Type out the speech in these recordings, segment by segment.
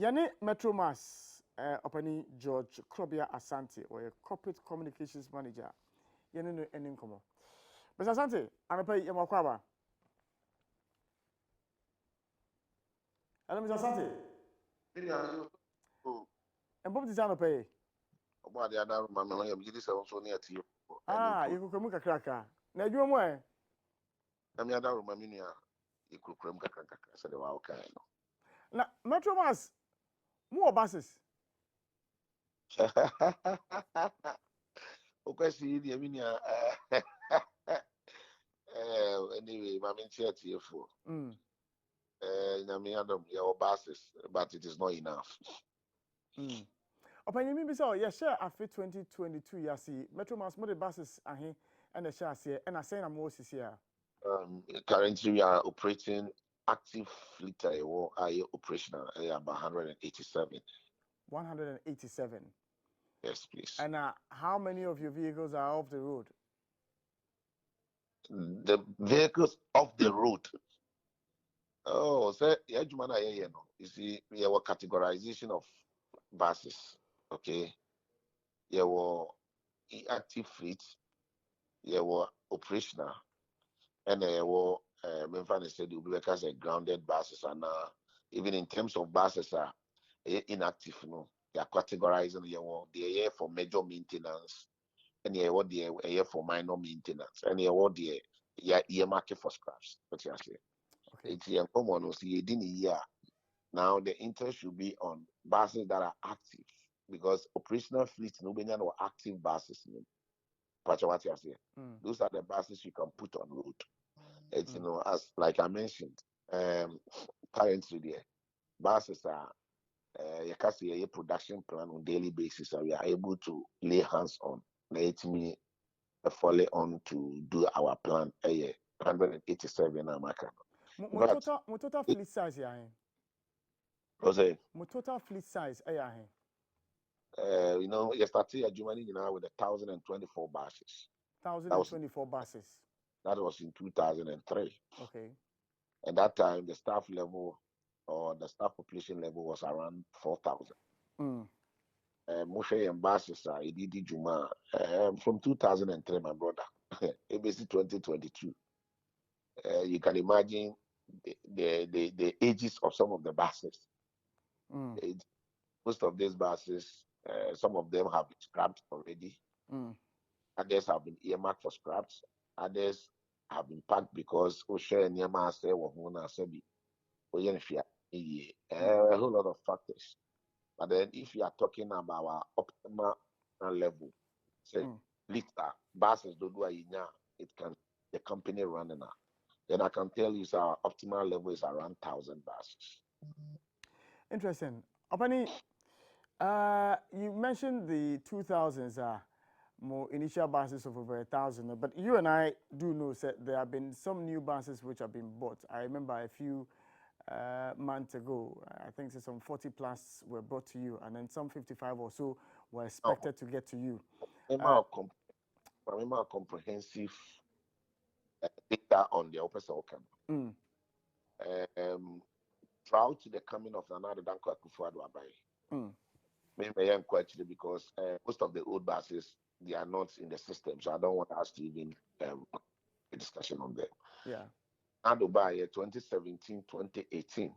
Yane Metromas, Opani George Krobia Asante, or a corporate communications manager. Yane no any income. But Asante, I'm a pay Yamakwaba. Hello, Mr. Asante. And Bob design pay. About the other man, I am just also near to you. Ah, you could come a cracker. Now you are I mean, I don't remember you could cram Kaka, said the wild kind. now Metromas, more buses. Okay, see the Aminia. Anyway, my main chair to you for. I mean, I don't your buses, but it is not enough. Opinion me so yeah share after 2022 ya see Metromas more the buses ahe and the share say and I say I'm more here. Currently, we are operating active fleet or operational about 187. 187. Yes, please. And how many of your vehicles are off the road? The vehicles off the road. Oh, so yeah, you see, we have a categorization of buses. Okay, yeah, well, active fleet, yeah, well, operational, and well, Memphis said we work as a grounded buses, and even in terms of buses are inactive. You know, they are categorizing. Yeah, well, they are here for major maintenance, and yeah, what they are here for minor maintenance, and yeah, what they are earmarked for scraps. What you say? Okay. It's a common. See, in a year. Now the interest should be on buses that are active because operational fleet nobody know active buses. What you say? Those are the buses you can put on road. It's as like I mentioned, currently the buses are you can see a production plan on daily basis and we are able to lay hands on. Let me follow on to do our plan 187 American. Mo total fleet size ya hen. Jose. Mo total fleet size ya hen. You started a Germany now with 1,024 buses. 1,024 buses. That was in 2003. Okay. At that time, the staff level or the staff population level was around 4,000. Moshe and buses are Edidi Juma from 2003, my brother. ABC 2022. You can imagine the ages of some of the buses. Most of these buses, some of them have been scrapped already. Others have been earmarked for scraps. Others have been packed because Osha and Yama say Wahuna Sebi. A whole lot of factors. But then if you are talking about our optimal level, say liter buses do it can the company running now. Then I can tell you our optimal level is around 1,000 buses. Interesting. Opani, you mentioned the 2000s more initial buses of over 1,000, but you and I do know that there have been some new buses which have been bought. I remember a few months ago, I think some 40 plus were brought to you, and then some 55 or so were expected to get to you. Remember comprehensive data on the upper circle. Proud to the coming of another Danko Akufo-Addo Abai. Maybe I'm quite actually because most of the old buses they are not in the system, so I don't want us to even a discussion on them. Yeah. And by 2017, 2018,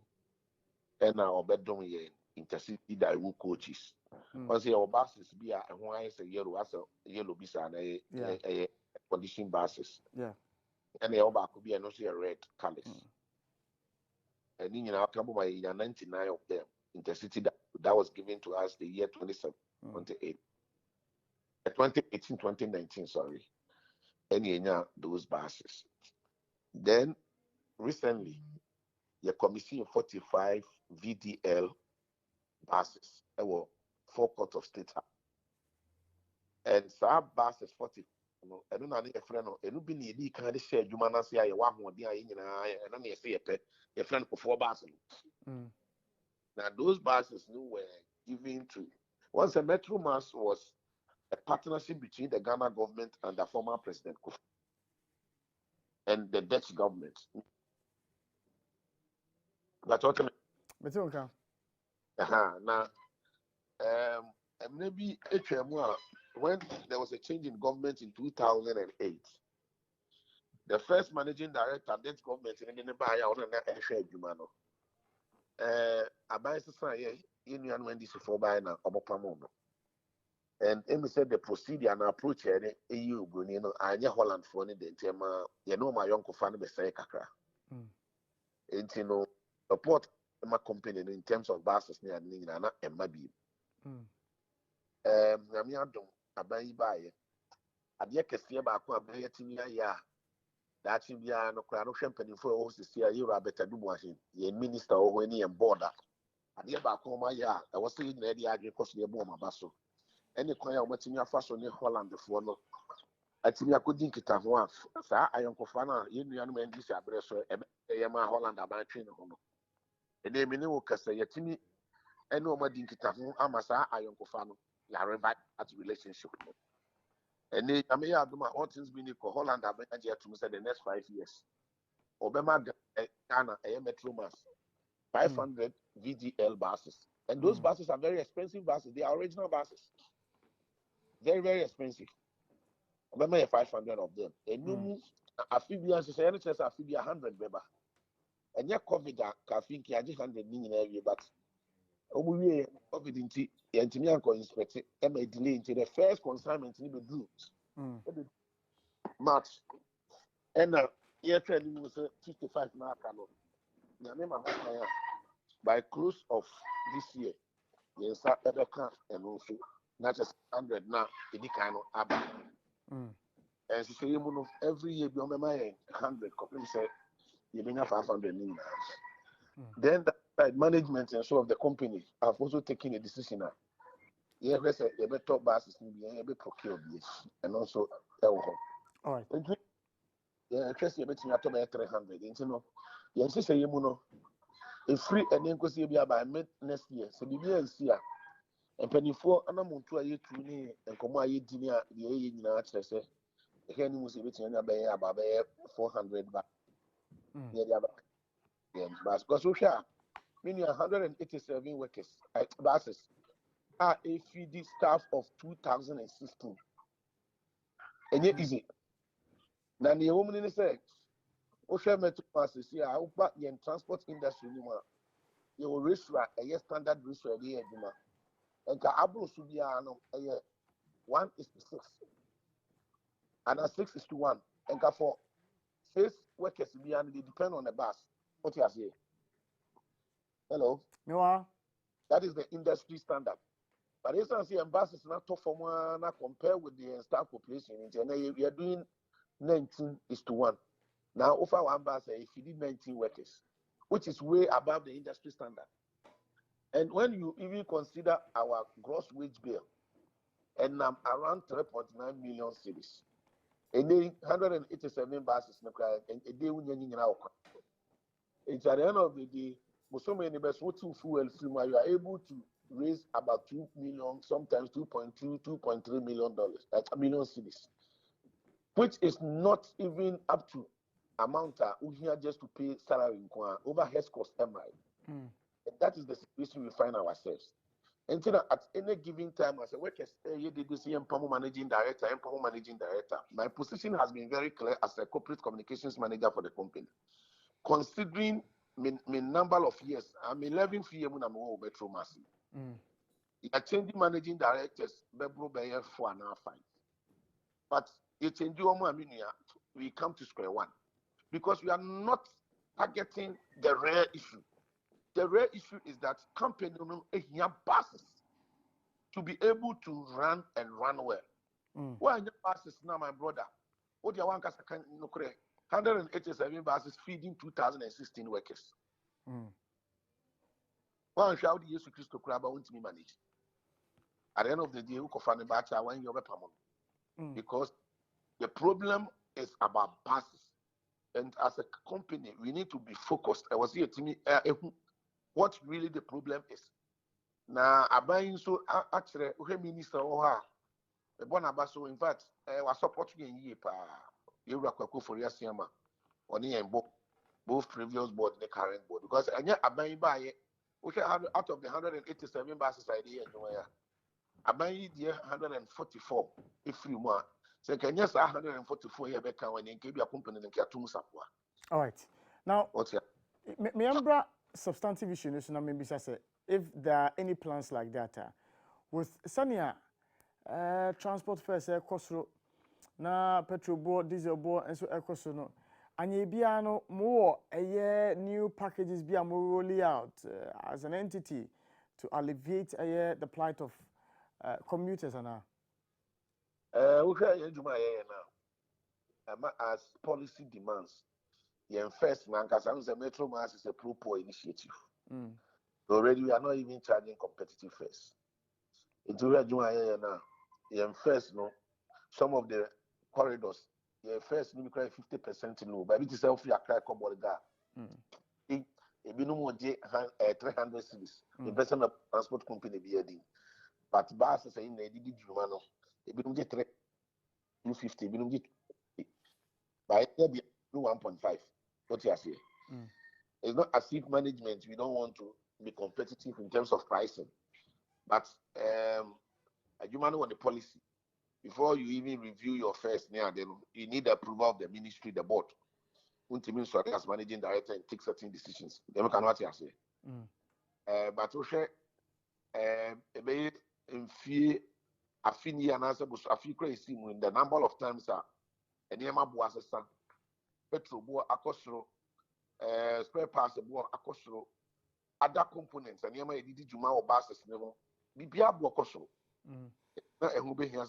and now bedroom here intercity Daewoo coaches. Once your buses be a why is a yellow bisa and a condition buses. Yeah. And the other could be a red colors. And in our come by 99 of them intercity that was given to us the year 2018, 2019, sorry. And those buses. Then recently, the commission 45 VDL buses. There were 4 court of state. And some buses 40. I don't know any friend or any be needy kind of share you man say I want one day and I say a friend for 4 buses. Now those buses were given to once a Metro Mass was a partnership between the Ghana government and the former President Kofi and the Dutch government. But what Now, maybe HMO, when there was a change in government in 2008, the first managing director of that government in the Bayer on a share Jumano. Abai Sasaya, Union when this for by now, Obopamono. And Amy said the procedure and approach here, EU, Brunino, Anya Holland for the tema, you know, my uncle fan be say kakra. And you know, support my company in terms of buses near Nina and Mabi. Namiadum, Abai Baye, Adia Cassia Bako, Abaya Timia, ya. That's in the no champagne for all the CIA, you are better do washing, ye minister or any and border. Adia Bako, my ya, I was saying the agriculture near Boma Basso. Any choir watching your fashion in Holland before no. I think I could think it at once. Sir, I am Kofana, you know, and this address, Yama Holland about train. And then Minu Cassa, Yatini, and no more Dinkitafu, Amasa, I am Kofano, Yareva at relationship. And then I may have my own things being equal Holland, I bet to say the next 5 years. Obama Ghana, a metro mass, 500 VDL buses. And those buses are very expensive buses. They are original buses. Very, very expensive. Obama 500 of them. And you amphibians is any chance amphibia 100 beba. And yet COVID I think I just 100 million every but we COVID into Antimian inspect it and may delay into the first consignment in the do March. And year training was 55 mark. By close of this year, you start ever and also not just 100 now, it kind of abba. And she say, every year, you remember 100, company say, you bring 500 million. Then the management and so of the company have also taken a decision now. Yeah, let's say, you better top buses, you better procure this, and also, all right. Yeah, trust you betting at 300. You know, you say, you know, a free and then because you be by mid next year. So the year is here. And penny for an amount to a year and come a year dinner, the year in our chest. The Henry was a bit about 400 baht. Yeah, because we share meaning 187 workers, buses are a feed staff of 2016. And yet, easy. Now, the woman in the sex, Ocean Metro buses here, I hope the transport industry, you will raise a standard ratio here, and Kabul Subiano, 1 is to 6, and a 6 is to 1, and for 6 workers, they depend on the bus. What you say? Hello? No, that is the industry standard. But this one, buses not tough for one compared with the staff population. We are doing 19 is to 1. Now, offer one bus if you did 19 workers, which is way above the industry standard. And when you even consider our gross wage bill, and around 3.9 million cities, and then 187 buses, and a day when you're it's at the end of the day, so many best fuel you are able to raise about 2 million, sometimes 2.2, 2.3 million dollars, million cities, which is not even up to amount here just to pay salary overhead cost MI. That is the situation we find ourselves. And at any given time, as a worker, you did this managing director, managing director. My position has been very clear as a corporate communications manager for the company. Considering my number of years, I'm 11 years when I'm over Metro Massey. You changing managing directors, Bebro Bayer 4.5. But you change your money, we come to square one because we are not targeting the rare issue. The rare issue is that company have buses to be able to run and run well. Why your buses now, my brother? What you want 187 buses feeding 2016 workers. One shout the Jesus Christ to crab won't be managed. At the end of the day, who can find a batch when you're because the problem is about buses. And as a company, we need to be focused. I was here to me what really the problem is. Now, I buying so actually, minister or the Bonabaso, in fact, I was supporting a year. You were for your on both previous board and the current board because I buying by it. which out of the 187 buses idea, I buy the 144 if you want. So can you say 144 here back when you give your company and Katum Sapwa? All right. Now, What's your remember substantive issue, so maybe say if there are any plans like that with Sanya transport fares, cost na petrol board, diesel board, and so cost no. And you be more a year new packages be a more rolling out as an entity to alleviate the plight of commuters and as policy demands. First, man, because the Metro Mass is a pro-poor initiative. Already, we are not even charging competitive fares. It's already now. First, no, some of the corridors, first, we cry 50% low, but it is self free. I cry couple If you know more 300 cities, the person of transport company be heading, but bus is saying they did Jumano. If you don't get 250, you don't get by 1.5. What you say? It's not as if management, we don't want to be competitive in terms of pricing. But you man on the policy. Before you even review your fares, you need the approval of the ministry, the board. Ultimately, so as managing director and take certain decisions. Then can what you say. But also, in fear, afini and answer was afi crazy when the number of times are and yama boasasa petrol boa akosro spare parts boa akosro other components and yama edidi juma or buses never bibia boa akosro. Now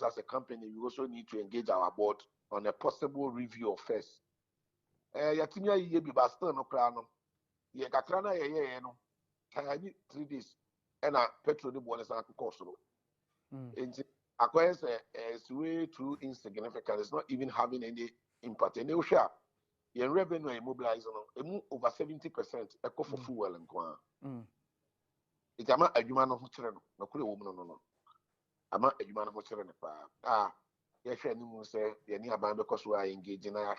as a company we also need to engage our board on a possible review of fares. Yatimia ye bi baston no kra no ye kakra na ye no kayani 3 days and a petrol de boa na akosro. Acquires is way too insignificant. It's not even having any impact. And share your revenue immobilized over 70% echo for fuel and quan. It's a man a human of children, no cool woman, no. A man a human of children. Yes, you say the nearby because we are engaging a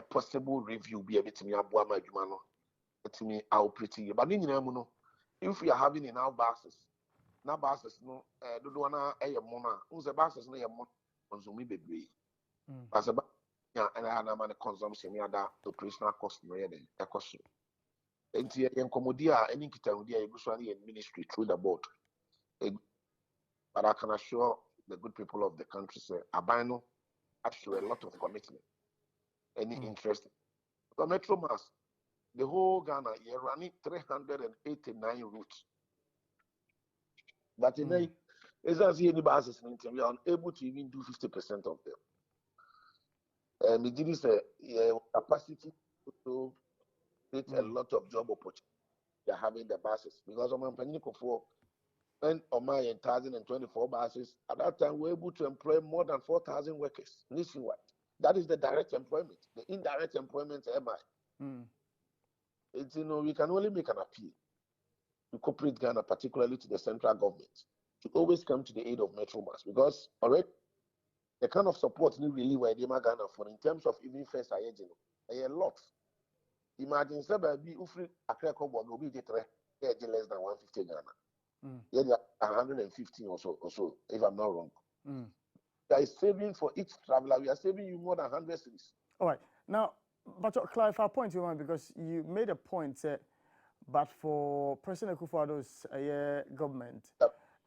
possible review be a bit to me about my human to me how pretty. But if we are having in our buses. Na buses no do na mona unse buses no mon consumi bebre as ba ya na man consumption ya da operational cost no ye den ekoso enti ye nkomodi a any kitahudi a eguso na ministry through the board. But I can assure the good people of the country say abano show a lot of commitment, any interest. The Metro Mass, the whole Ghana, you're running 389 routes. But in it's as any buses we are unable to even do 50% of them. And it is a capacity to create a lot of job opportunities. They are having the buses because I'm planning for when on my 2024 buses at that time we were able to employ more than 4,000 workers nationwide. That is the direct employment. The indirect employment, it's we can only make an appeal to corporate Ghana, particularly to the central government, to always come to the aid of Metro Mass because already the kind of support you really were Ghana for in terms of even first a lot. Imagine somebody who free a crack of will be less than 150 Ghana. Yeah, 115 or so, if I'm not wrong. There is saving for each traveler. We are saving you more than 100 cities. All right. Now, but to clarify a point, because you made a point, but for President Akufo-Addo's government,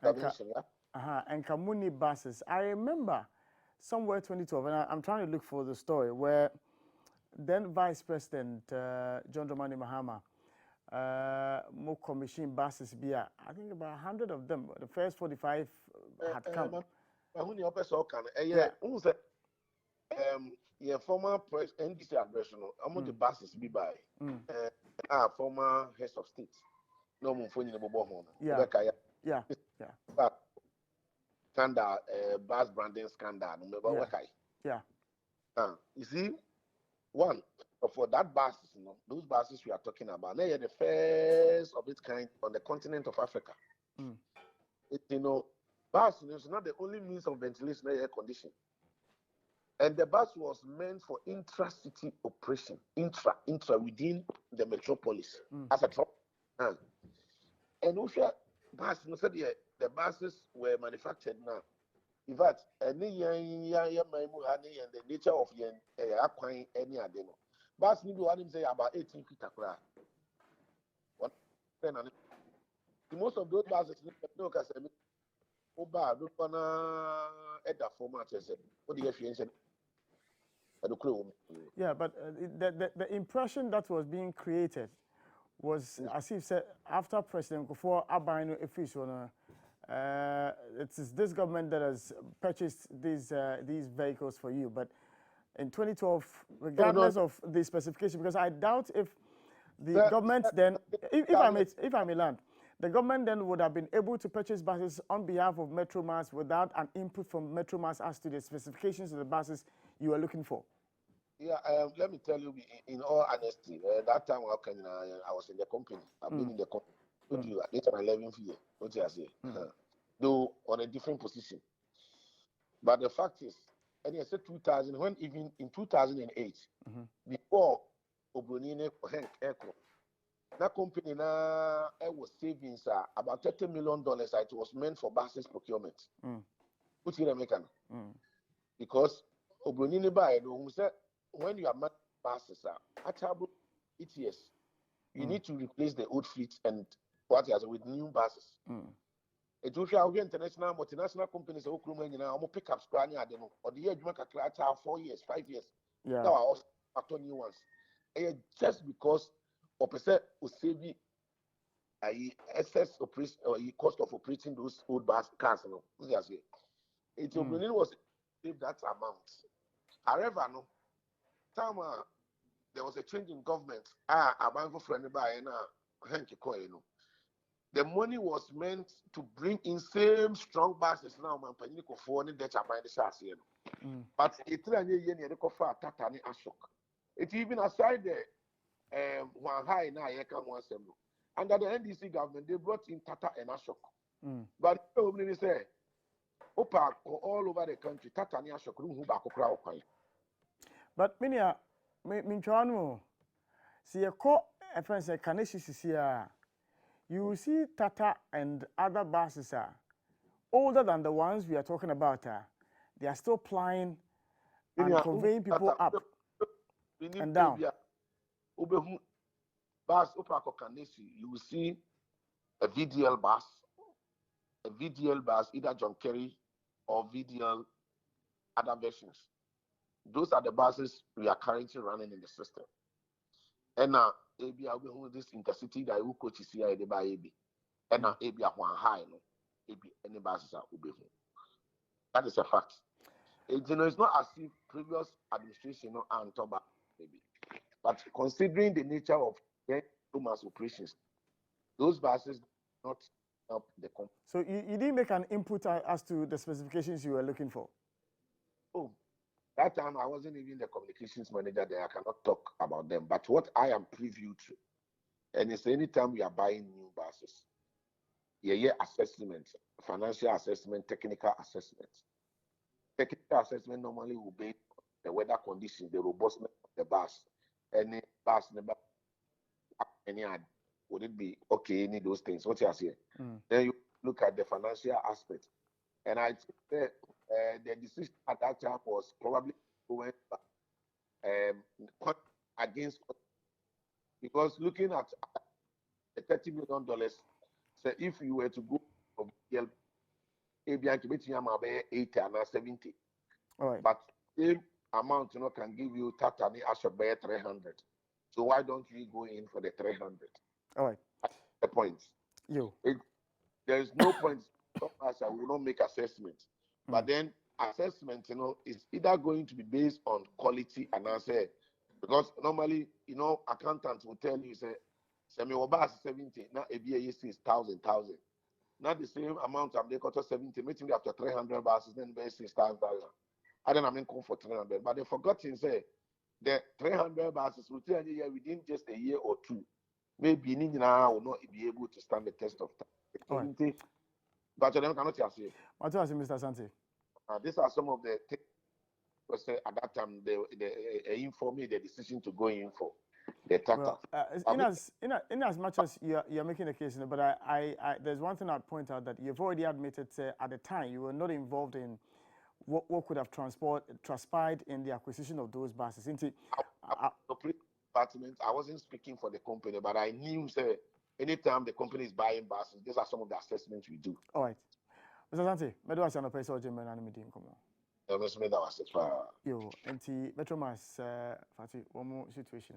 and Kamuni buses, I remember somewhere 2012, and I'm trying to look for the story, where then Vice President John Dramani Mahama more commissioned buses, I think about 100 of them. The first 45 had come. Former NDC address, I'm going to buses be by former heads of state. No more phone in the home. Yeah. Scandal, bus branding scandal. Yeah. You see, one for that buses, those buses we are talking about, they are the first of its kind on the continent of Africa. Bus is not the only means of ventilation and air conditioning. And the bus was meant for intra-city operation, intra within the metropolis as a truck. And also, the buses were manufactured now. In fact, any and the nature of acquiring any adeno. Bus need to say about 18 feet across. Most of those buses no can Oba, look on at the format. What do you think? Yeah, but the impression that was being created was, as if said, after President Kufuor Abano official, it is this government that has purchased these vehicles for you. But in 2012, regardless of the specification, because I doubt if the government then, if I may land, the government then would have been able to purchase buses on behalf of Metromas without an input from Metromas as to the specifications of the buses you were looking for. Yeah, let me tell you, in all honesty, that time I was in the company. I've been in the company. Told you, it's an 11th year. What you say? Though on a different position. But the fact is, and I said 2000, when even in 2008, before Obronine Hank Echo, that company now was savings about $30 million. It was meant for buses procurement. Put in American. Because Obronine buy when you are managing buses, actually ETS, you need to replace the old fleet and what else with new buses. It will show international, multinational companies who pick up or the year you make a 4 years, 5 years. Yeah. Now I also new ones. Just because of percent saving excess operation or cost of operating those old bus cars, it was save that amount. However, no time there was a change in government. The money was meant to bring in same strong buses now. But it even aside the one high now under the NDC government, they brought in Tata and Ashok. But they say, all over the country, Tata and Ashok. But Minia, Minchuano, see a co a friend say, Kaneshi, you see Tata and other buses are older than the ones we are talking about. They are still plying and conveying people up and down. Bus you will see a VDL bus, either John Kerry or VDL other versions. Those are the buses we are currently running in the system. And now, maybe I'll be this intercity that you coach here at the baby. And now, maybe one high, no, maybe any buses are ube. That is a fact. It's not as if previous administration and about maybe. But considering the nature of mass operations, those buses not help the company. So you didn't make an input as to the specifications you were looking for? Oh, that time I wasn't even the communications manager there. I cannot talk about them. But what I am privy to, and it's anytime we are buying new buses, assessment, financial assessment, technical assessment. Technical assessment normally will be the weather conditions, the robustness of the bus, any bus number, any would it be okay, any those things, what you are saying. Then you look at the financial aspect. And I think the decision at that time was probably going against, because looking at the $30 million, so if you were to go from BL, maybe 80 and 70. All right. But same amount, can give you Tatani Ashok by 300. So why don't we go in for the 300? All right. The points. There is no point. I will not make assessments. But then assessment, is either going to be based on quality and answer. Because normally, accountants will tell you, say, semi-wabas 70, now ABA is 1,000. Not the same amount of the quarter 70, meeting after 300 buses, then base 6,000. I don't have come for 300. But they forgot to say the 300 buses will tell you within just a year or two. Maybe now will not be able to stand the test of time. Right. But you cannot say. What else, Mr. Asante? These are some of the things at that time they informed me the decision to go in for. the Tata. Well, in as much as you're making the case, but there's one thing I'd point out that you've already admitted at the time you were not involved in what could have transpired in the acquisition of those buses. The department, I wasn't speaking for the company, but I knew say anytime the company is buying buses, these are some of the assessments we do. All right. Mr. Asante, I do have a person who is meeting. That was it. Yo, and Metro Mass, Fati, one more situation.